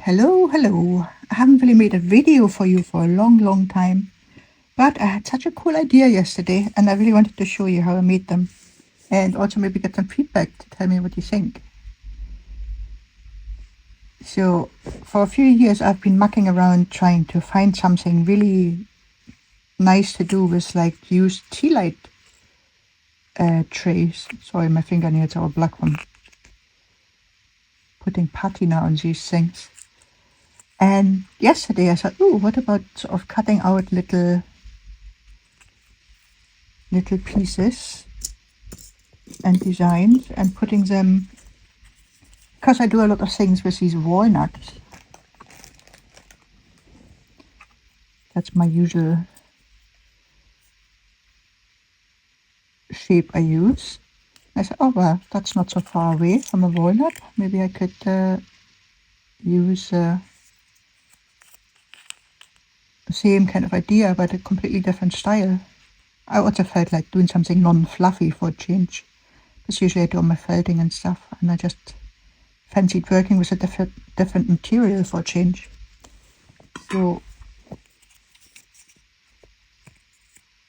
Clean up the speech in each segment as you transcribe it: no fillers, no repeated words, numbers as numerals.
Hello. I haven't really made a video for you for a long time, but I had such a cool idea yesterday and I really wanted to show you how I made them and also maybe get some feedback to tell me what you think. So for a few years I've been mucking around trying to find something really nice to do with like used tea light trays. Sorry, my fingernails are all black from putting patina on these things. And yesterday I thought, oh, what about sort of cutting out little pieces and designs and putting them, because I do a lot of things with these walnuts. That's my usual shape I use. I said, oh well, that's not so far away from a walnut. Maybe I could use the same kind of idea but a completely different style. I also felt like doing something non-fluffy for a change. Because usually I do all my felting and stuff, and I just fancied working with a different material for a change. So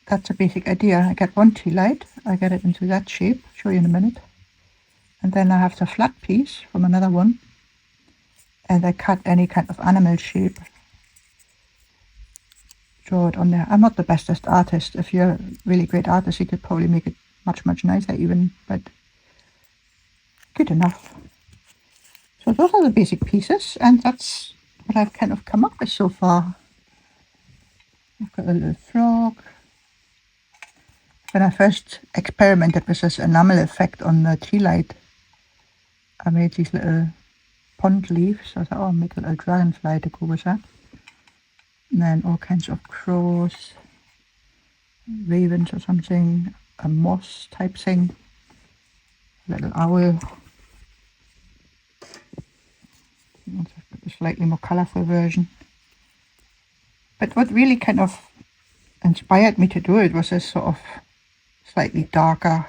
that's a basic idea. I get one tea light, I get it into that shape, show you in a minute. And then I have the flat piece from another one. And I cut any kind of animal shape. Draw it on there. I'm not the bestest artist. If you're a really great artist, you could probably make it much nicer even, but good enough. So those are the basic pieces, and that's what I've kind of come up with so far. I've got a little frog. When I first experimented with this enamel effect on the tea light, I made these little pond leaves. I thought, oh, I'll make a little dragonfly to go with that. And then all kinds of crows, ravens or something, a moth type thing, a little owl. A slightly more colourful version. But what really kind of inspired me to do it was this sort of slightly darker,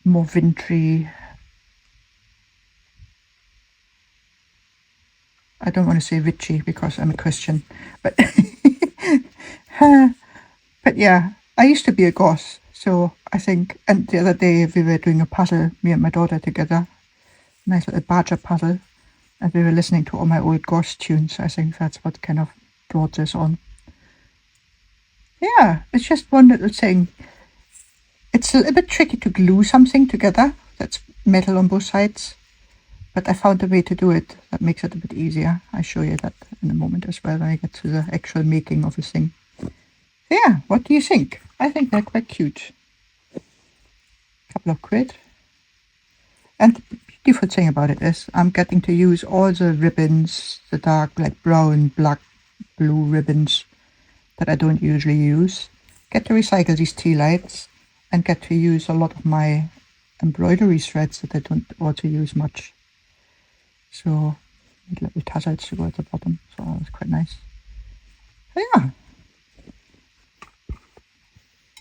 more wintry. I don't want to say witchy because I'm a Christian, but but yeah, I used to be a Goth, so I think. And the other day we were doing a puzzle, me and my daughter together, nice little badger puzzle, and we were listening to all my old Goth tunes. I think that's what kind of brought this on. Yeah, it's just one little thing. It's a little bit tricky to glue something together that's metal on both sides, but I found a way to do it that makes it a bit easier. I'll show you that in a moment as well when I get to the actual making of the thing. Yeah, what do you think? I think they're quite cute. Couple of quid. And the beautiful thing about it is I'm getting to use all the ribbons, the dark like brown, black, blue ribbons that I don't usually use. Get to recycle these tea lights and get to use a lot of my embroidery threads that I don't also use much. So little tassels to go at the bottom, so that's quite nice. So yeah,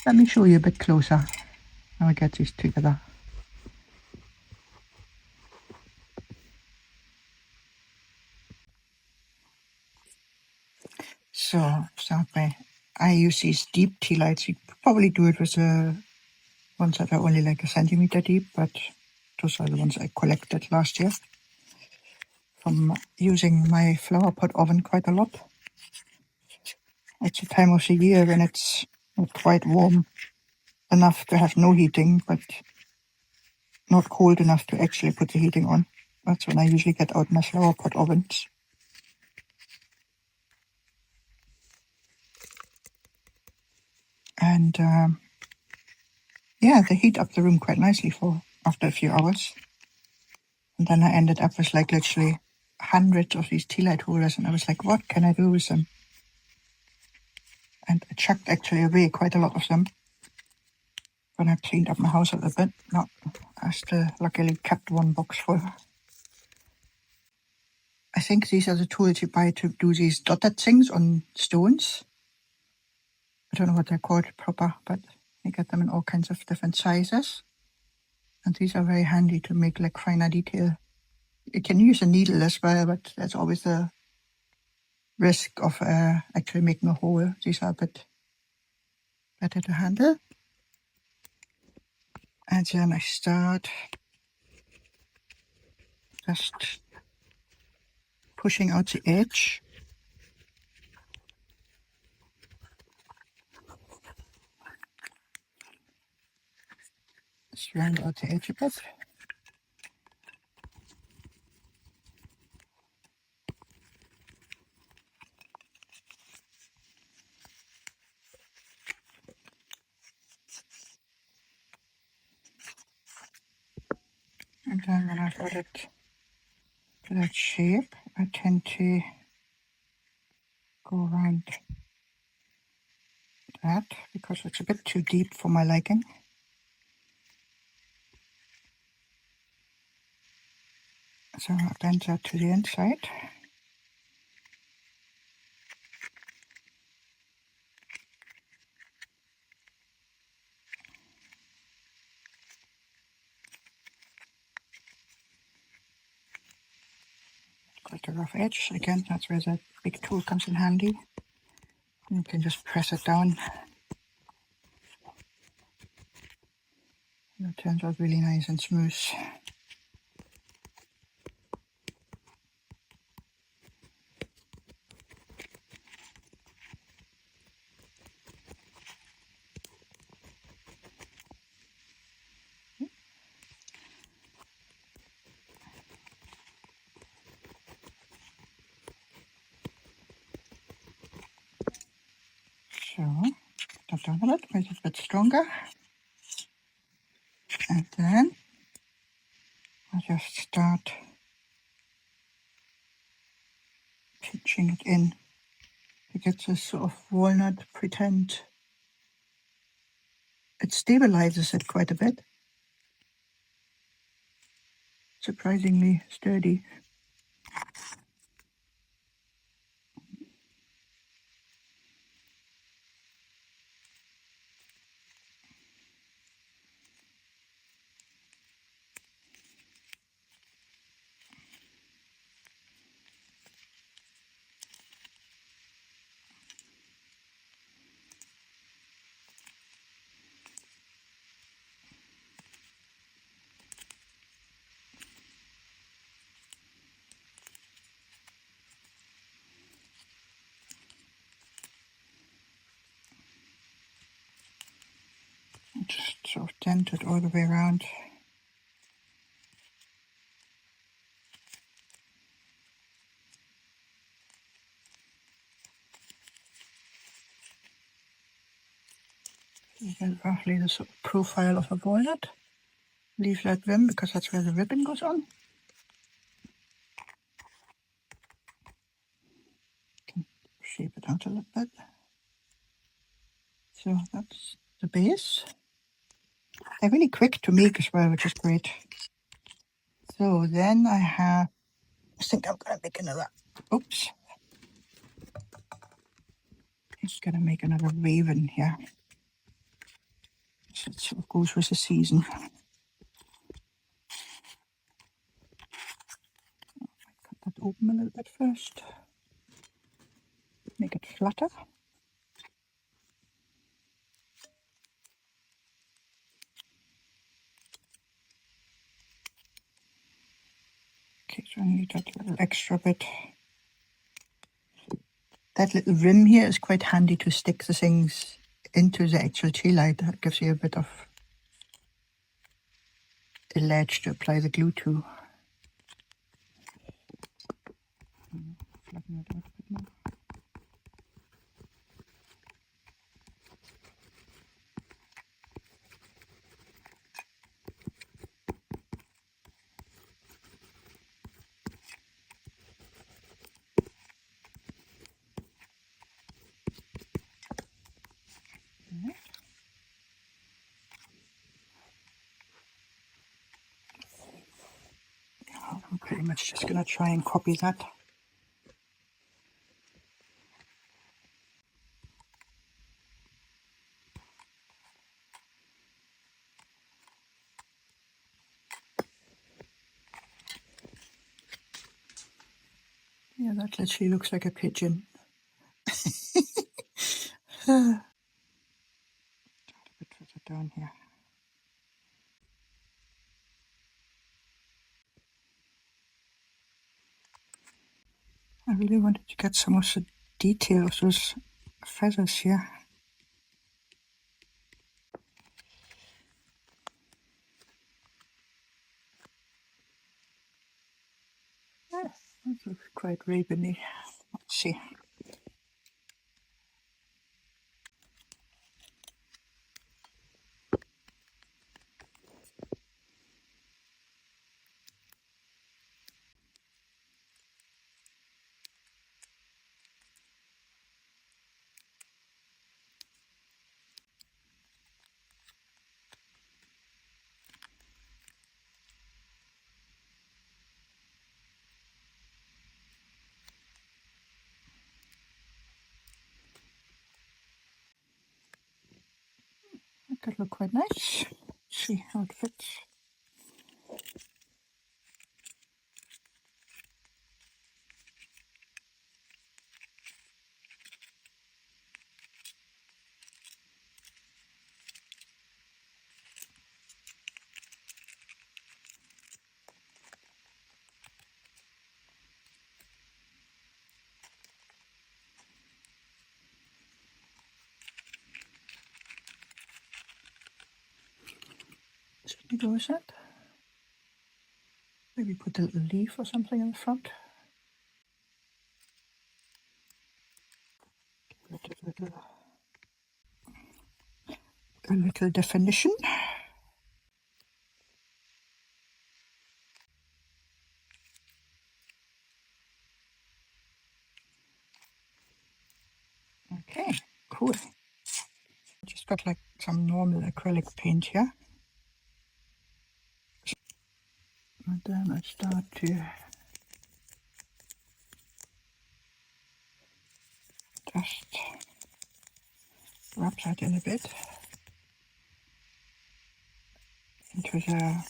let me show you a bit closer how I get these together. So start by, I use these deep tea lights. You could probably do it with the ones that are only like a centimeter deep, but those are the ones I collected last year from using my flower pot oven quite a lot. It's a time of the year when it's not quite warm enough to have no heating, but not cold enough to actually put the heating on. That's when I usually get out my flower pot ovens. And yeah, they heat up the room quite nicely for after a few hours. And then I ended up with like literally hundreds of these tea light holders, and I was like, what can I do with them? And I chucked actually away quite a lot of them when I cleaned up my house a little bit. No, I still luckily kept one box full. I think these are the tools you buy to do these dotted things on stones. I don't know what they're called proper, but you get them in all kinds of different sizes. And these are very handy to make like finer detail You can use a needle as well, but that's always the risk of actually making a hole. These are a bit better to handle. And then I start just pushing out the edge. Just round out the edge a bit. And then when I've got it to that shape, I tend to go around that because it's a bit too deep for my liking. So I'll bend that to the inside. Quite a rough edge. Again, that's where the big tool comes in handy. You can just press it down. And it turns out really nice and smooth. So, put that down a bit, make it a bit stronger. And then I just start pinching it in to get this sort of walnut pretend. It stabilizes it quite a bit. Surprisingly sturdy. Just sort of dent it all the way around. You get roughly the sort of profile of a walnut. Leave that rim because that's where the ribbon goes on. Can shape it out a little bit. So that's the base. They're really quick to make as well, which is great. So then I think I'm gonna make another, oops. Just gonna make another raven here. So it sort of goes with the season. Cut that open a little bit first. Make it flatter. Okay, so I need that little extra bit. That little rim here is quite handy to stick the things into the actual tea light. That gives you a bit of a ledge to apply the glue to. Flatten it out a bit more. I'm pretty much just gonna try and copy that. Yeah, that literally looks like a pigeon. A bit further down here. I really wanted to get some of the detail of those feathers here. Yeah, that looks quite raveny. Let's see. That could look quite nice. Let's see how it fits. Certainly goes that. Maybe put a little leaf or something in the front. A little definition. Okay, cool. Just got like some normal acrylic paint here. And then I start to just rub that in a bit into the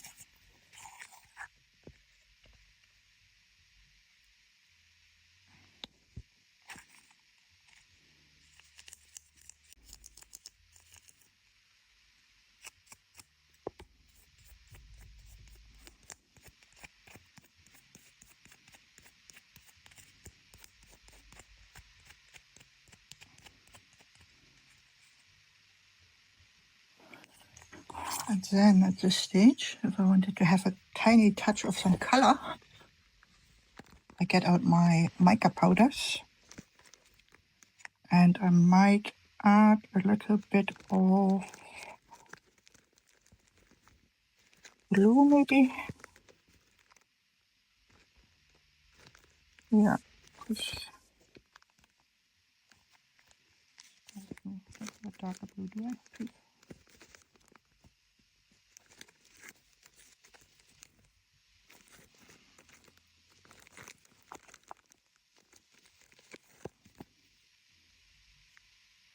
and then at this stage, if I wanted to have a tiny touch of some color, I get out my mica powders and I might add a little bit of blue maybe. Yeah. What darker blue do I? Please.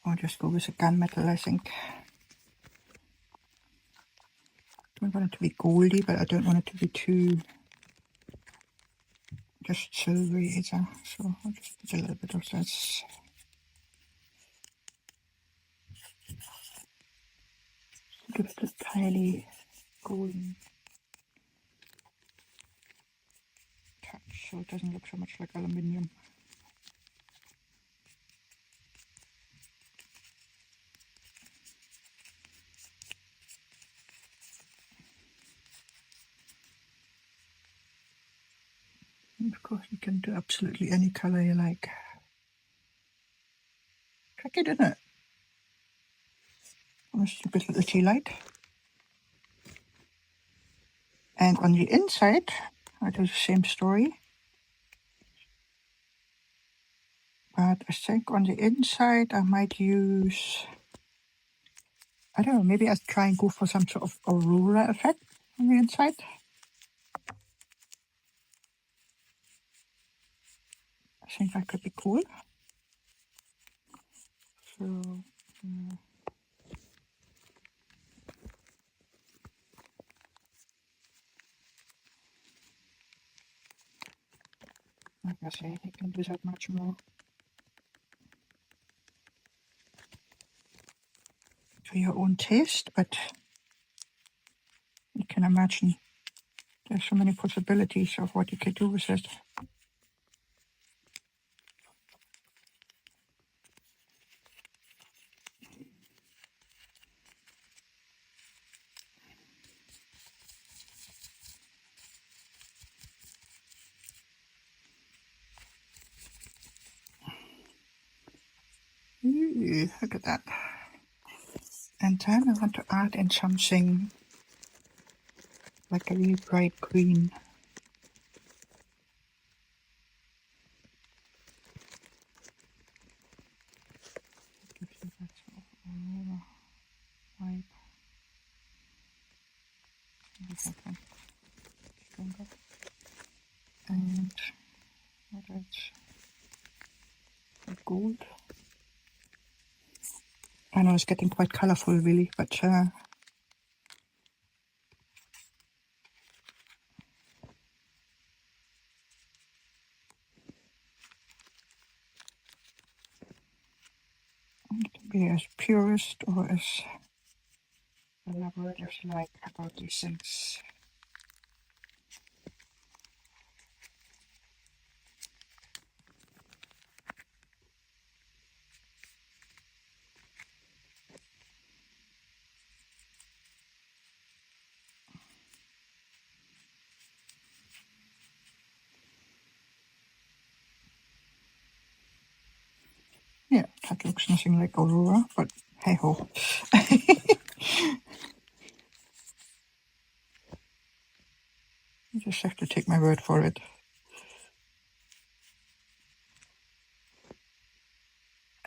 I'll just go with a gunmetal, I think. Don't want it to be goldy, but I don't want it to be too just silvery either. So I'll just put a little bit of this. Give it a tiny golden touch so it doesn't look so much like aluminium. And of course you can do absolutely any color you like. Tricky, isn't it? On a stupid little tea light. And on the inside, I do the same story. But I think on the inside I might use, I don't know, maybe I'll try and go for some sort of aurora effect on the inside. I think that could be cool. So, Like I say, you can do that much more to your own taste, but you can imagine there's so many possibilities of what you could do with it. Ooh, look at that. And then I want to add in something like a really bright green. Gives you that sort of Aurimora vibe. That one stronger. And what else? Gold. I know it's getting quite colorful, really, but to be as purist or as elaborate as you like about these things. Yeah, that looks nothing like Aurora, but hey ho. You just have to take my word for it.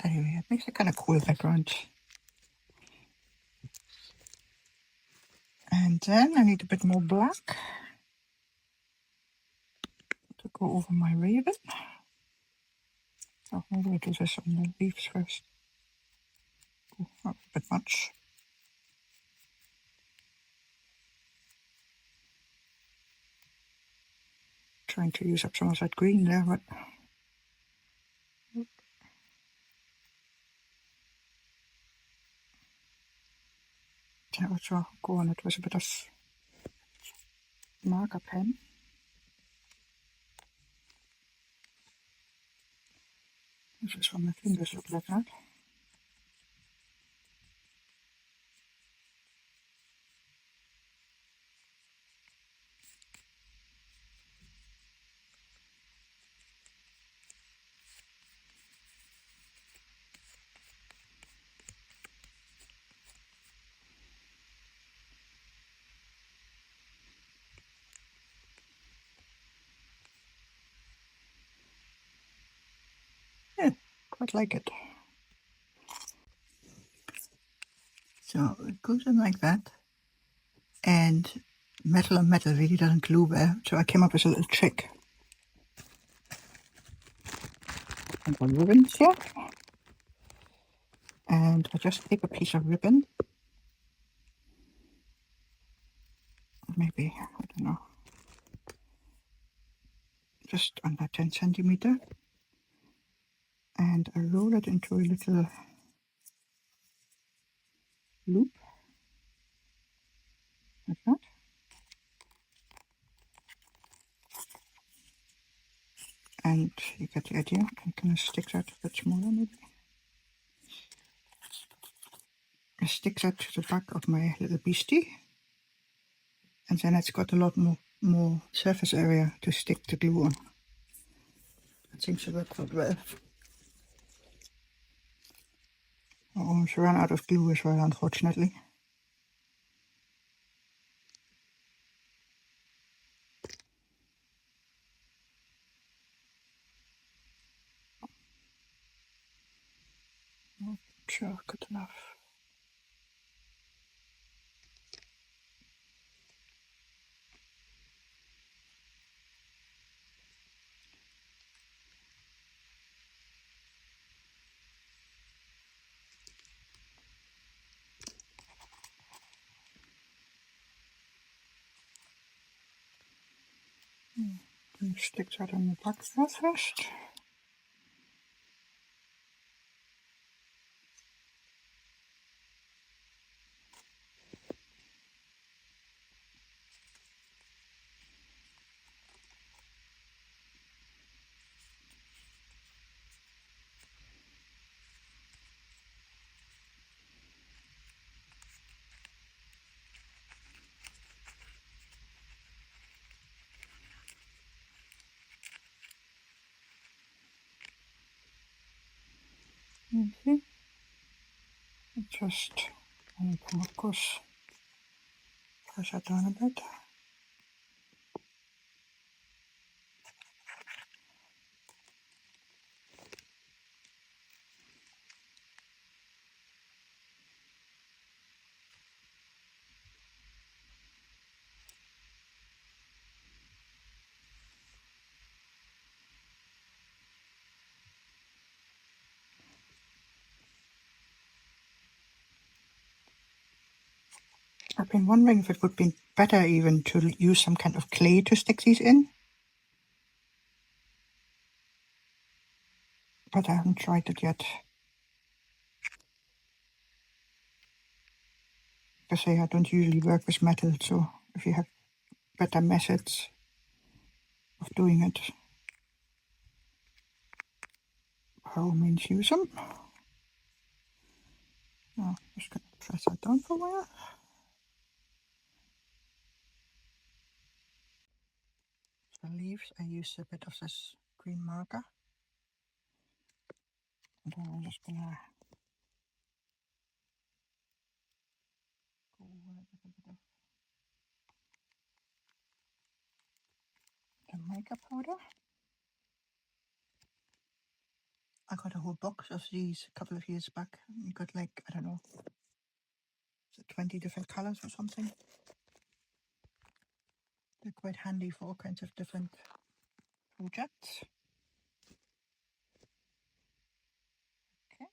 Anyway, it makes a kind of cool background. And then I need a bit more black to go over my raven. Oh, maybe I'll do this on the leaves first. Oh, not a bit much. Trying to use up some of that green there, but that was go on it with a bit of marker pen. This is what my fingers look like that. Yeah, quite like it. So it goes in like that. And metal on metal really doesn't glue well. So I came up with a little trick. And a ribbon here. And I just take a piece of ribbon. Maybe, I don't know. Just under 10 centimeter. And I roll it into a little loop. Like that. And you get the idea. I'm going to stick that a bit smaller maybe. I stick that to the back of my little beastie. And then it's got a lot more surface area to stick the glue on. That seems to work quite well. I almost ran out of glue as well, unfortunately. Not sure, good enough. And stick that on the back first. See? Just, of course, press that down a bit. I've been wondering if it would be better even to use some kind of clay to stick these in. But I haven't tried it yet. Like I say, I don't usually work with metal, so if you have better methods of doing it, by all means use them. Now, I'm just going to press that down for a while. For leaves, I use a bit of this green marker. And then I'm just going to go with a bit of the mica powder. I got a whole box of these a couple of years back. You got like, I don't know, 20 different colors or something. They're quite handy for all kinds of different projects. Okay.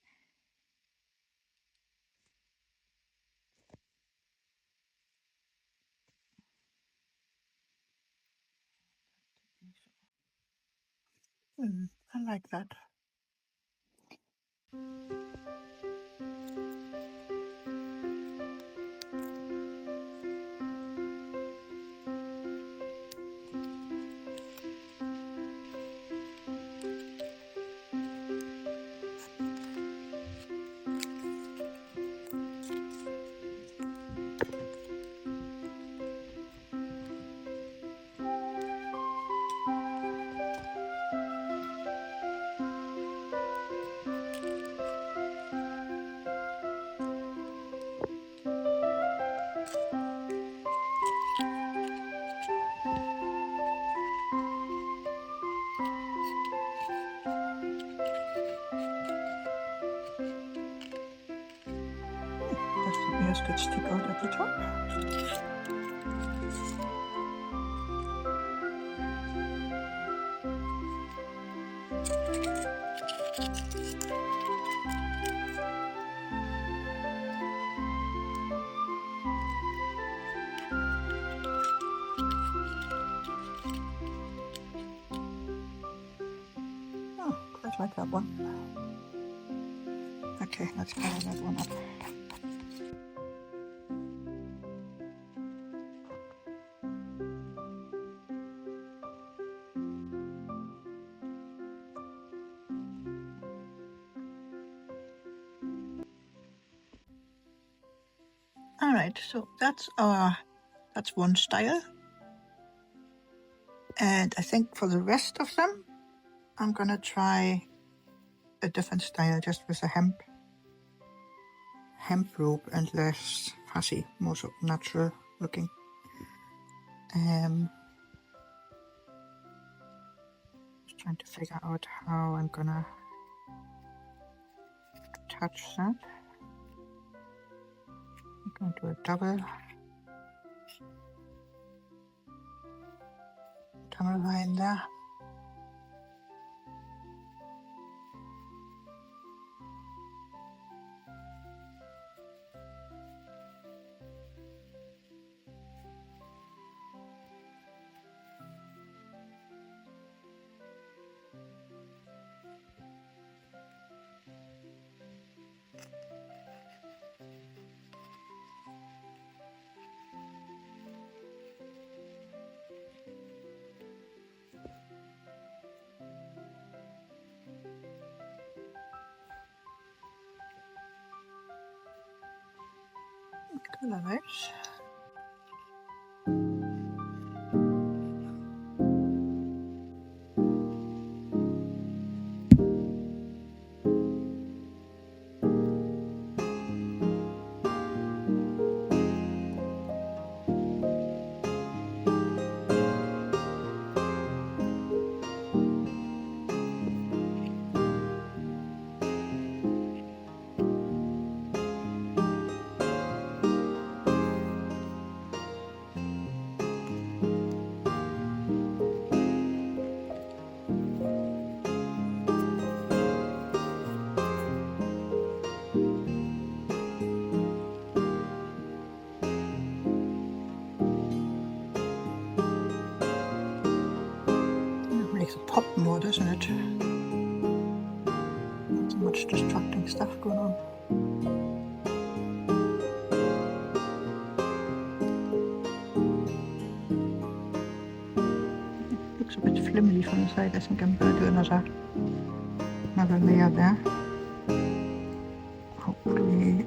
I like that. The ears could stick out at the top. Oh, quite like that one. Okay, let's color that one up. All right, so that's one style. And I think for the rest of them, I'm gonna try a different style just with a hemp rope and less fussy, more so natural looking. Just trying to figure out how I'm gonna attach that. I'm going to do a double line there. Hello, nice. Makes it pop more, doesn't it? Not so much distracting stuff going on. It looks a bit flimsy from the side. I think I'm going to do another layer there. Hopefully